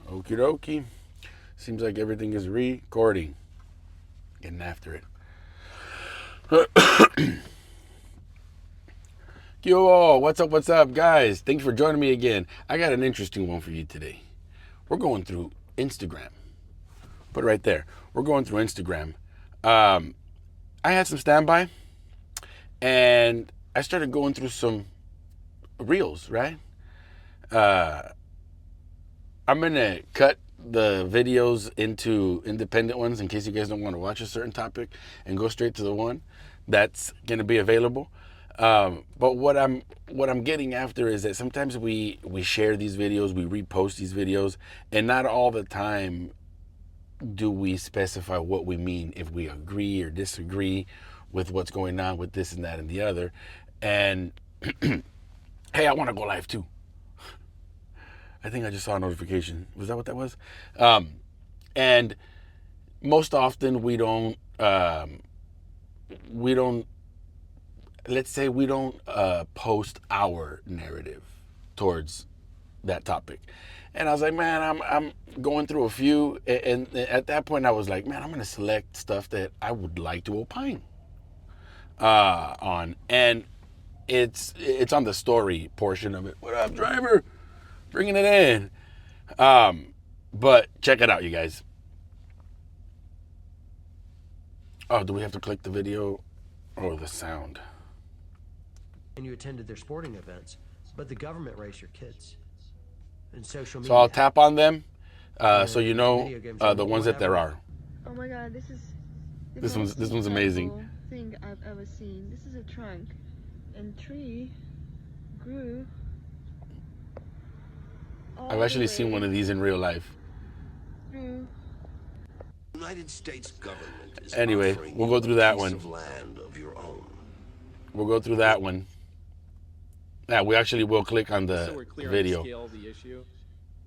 Okie dokie. Seems like everything is recording. Getting after it. Yo, what's up, guys? Thanks for joining me again. I got an interesting one for you today. We're going through Instagram. Put it right there. We're going through Instagram. I had some standby, and I started going through some reels, right? I'm going to cut the videos into independent ones in case you guys don't want to watch a certain topic and go straight to the one that's going to be available. But what I'm getting after is that sometimes we share these videos, we repost these videos, and not all the time do we specify what we mean, if we agree or disagree with what's going on with this and that and the other. And hey, I want to go live too. I think I just saw a notification. Was that what that was? And most often we don't, let's say we don't post our narrative towards that topic. And I was like, man, I'm going through a few. And at that point I was like, man, I'm going to select stuff that I would like to opine on. And it's on the story portion of it. What up, driver? Bringing it in. But check it out, you guys. Oh, do we have to click the video or the sound? And you attended their sporting events, but the government raised your kids. And social media. So I'll tap on them, so you know the ones that there are. Oh my god, this is This one's amazing. Thing I've ever seen. This is a trunk, and tree grew. I've actually seen one of these in real life. United States government is anyway, we'll go through that one. Of land of your own. We'll go through that one. Yeah, we actually will click on the so we're clear video. On the scale of the issue.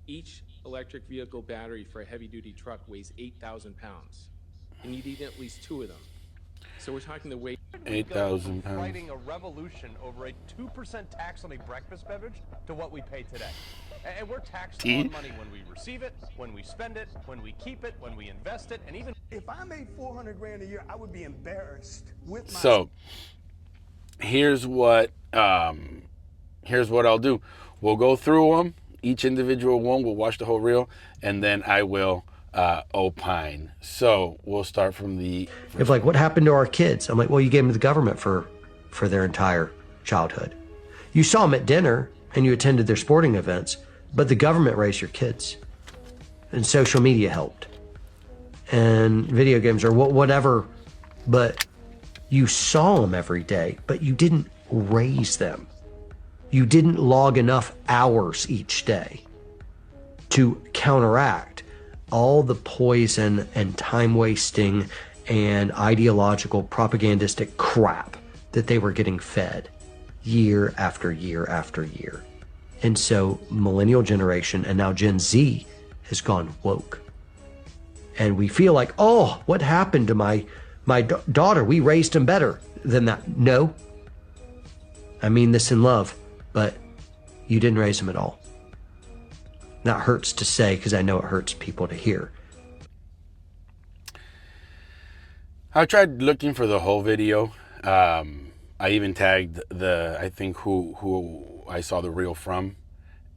Each electric vehicle battery for a heavy-duty truck weighs 8,000 pounds, and you need at least 2 of them. So we're talking the weight. 8,000 pounds. Fighting a revolution over a 2% tax on a breakfast beverage to what we pay today. And we're taxed on money when we receive it, when we spend it, when we keep it, when we invest it, and even if I made 400 grand a year, I would be embarrassed with my. So here's what I'll do. We'll go through them, each individual one. We'll watch the whole reel, and then I will opine. So we'll start from the. If like, what happened to our kids? I'm like, well, you gave them to the government for their entire childhood. You saw them at dinner and you attended their sporting events, but the government raised your kids, and social media helped, and video games or whatever. But you saw them every day, but you didn't raise them. You didn't log enough hours each day to counteract all the poison and time wasting and ideological propagandistic crap that they were getting fed year after year after year. And so millennial generation and now Gen Z has gone woke. And we feel like, oh, what happened to my daughter? We raised him better than that. No, I mean this in love, but you didn't raise him at all. That hurts to say because I know it hurts people to hear. I tried looking for the whole video. I even tagged I think who I saw the reel from,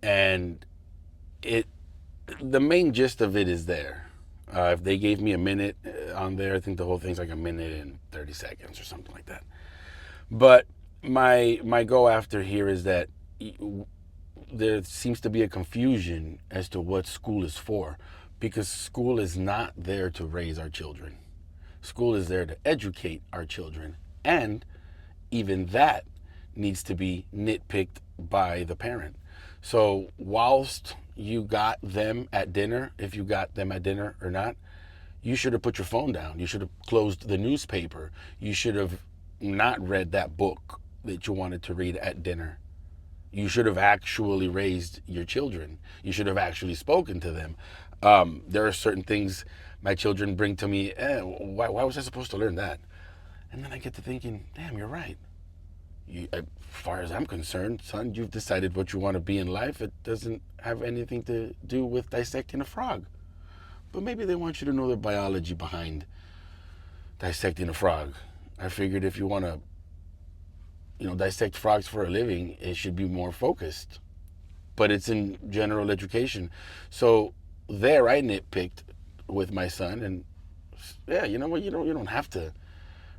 and the main gist of it is there. If they gave me a minute on there, I think the whole thing's like a minute and 30 seconds or something like that. But my go after here is that there seems to be a confusion as to what school is for, because school is not there to raise our children. School is there to educate our children, and even that needs to be nitpicked by the parent. So whilst you got them at dinner, if you got them at dinner or not, you should have put your phone down. You should have closed the newspaper. You should have not read that book that you wanted to read at dinner. You should have actually raised your children. You should have actually spoken to them. There are certain things my children bring to me. Why was I supposed to learn that? And then I get to thinking, damn, you're right. As far as I'm concerned, son, you've decided what you want to be in life. It doesn't have anything to do with dissecting a frog. But maybe they want you to know the biology behind dissecting a frog. I figured if you want to, dissect frogs for a living, it should be more focused. But it's in general education. So there I nitpicked with my son, and yeah, you know what? You don't have to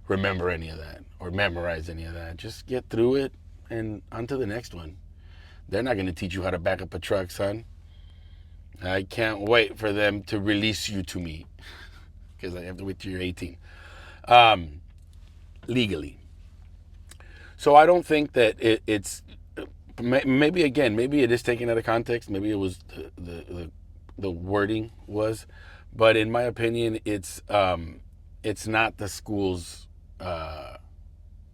remember any of that or memorize any of that. Just get through it and on to the next one. They're not going to teach you how to back up a truck, son. I can't wait for them to release you to me because I have to wait till you're 18. Legally. So I don't think that it's maybe it is taken out of context. Maybe it was the wording was, but in my opinion, it's not the school's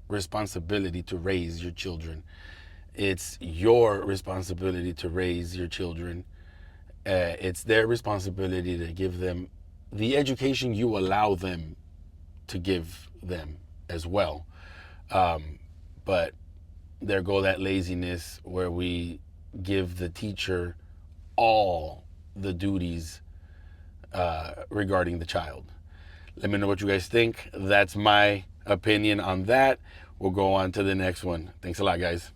responsibility to raise your children. It's your responsibility to raise your children. It's their responsibility to give them the education you allow them to give them as well. But there go that laziness where we give the teacher all the duties regarding the child. Let me know what you guys think. That's my opinion on that. We'll go on to the next one. Thanks a lot, guys.